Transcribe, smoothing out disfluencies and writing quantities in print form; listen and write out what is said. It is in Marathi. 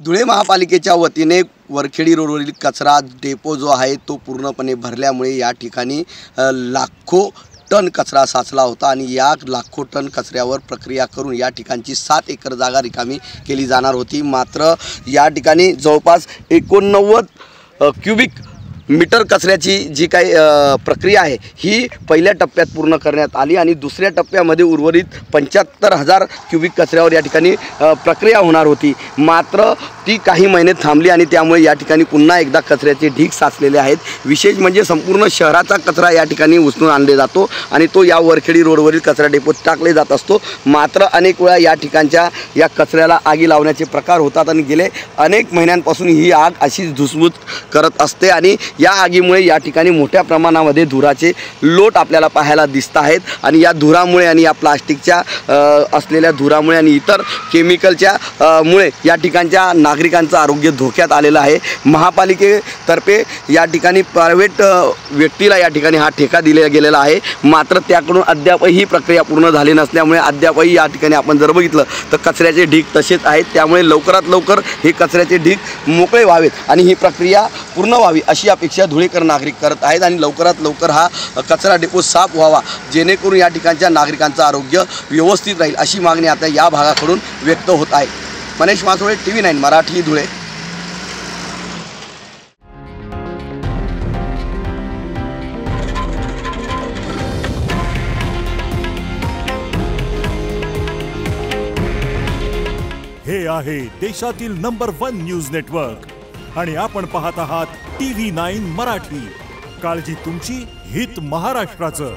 धुळे महापालिकेच्या वतीने वरखेडी रोडवरील कचरा डेपो जो आहे तो पूर्णपणे भरल्यामुळे या ठिकाणी लाखो टन कचरा साचला होता आणि या लाखो टन कचऱ्यावर प्रक्रिया करून या ठिकाणची 7 एकर जागा रिकामी केली जाणार होती। मात्र या ठिकाणी जवळपास 89 क्यूबिक मीटर कचऱ्याची जी काही प्रक्रिया आहे ही पहिल्या टप्प्यात पूर्ण करण्यात आली आणि दुसऱ्या टप्प्यामध्ये उर्वरित 75,000 क्यूबिक कचऱ्यावर या ठिकाणी प्रक्रिया होणार होती। मात्र ती काही महिने थांबली आणि त्यामुळे या ठिकाणी पुन्हा एकदा कचऱ्याचे ढीग साचलेले आहेत। विशेष म्हणजे संपूर्ण शहराचा कचरा या ठिकाणी उचलून आणले जातो आणि तो या वरखेडी रोडवरील कचरा डेपोत टाकले जात असतो। मात्र अनेक वेळा या ठिकाणच्या या कचऱ्याला आगी लावण्याचे प्रकार होतात आणि गेले अनेक महिन्यांपासून ही आग अशीच धुसमूस करत असते आणि या आगीमुळे या ठिकाणी मोठ्या प्रमाणामध्ये धुराचे लोट आपल्याला पाहायला दिसत आहेत आणि या धुरामुळे आणि या प्लास्टिकच्या असलेल्या धुरामुळे आणि इतर केमिकलच्या मुळे या ठिकाणच्या नागरिकांचं आरोग्य धोक्यात आलेलं आहे। महापालिकेतर्फे या ठिकाणी प्रायव्हेट व्यक्तीला या ठिकाणी हा ठेका दिला गेलेला आहे। मात्र त्याकडून अद्यापही ही प्रक्रिया पूर्ण झाली नसल्यामुळे अद्यापही या ठिकाणी आपण जर बघितलं तर कचऱ्याचे ढीग तसेच आहेत। त्यामुळे लवकरात लवकर हे कचऱ्याचे ढीग मोकळे व्हावेत आणि ही प्रक्रिया पूर्ण व्हावी अशी अपेक्षा धुळेकर नागरिक करत आहेत आणि लवकरात लवकर हा कचरा डेपो साफ व्हावा जेणेकरून या ठिकाणच्या नागरिकांचं आरोग्य व्यवस्थित राहील अशी मागणी आता या भागाकडून व्यक्त होत आहे। मनीष मासोळे, TV9 मराठी, धुळे। हे आहे देशातील नंबर 1 न्यूज नेटवर्क आणि आपण पाहत आहात TV9 मराठी। काळजी तुमची, हित महाराष्ट्राचं।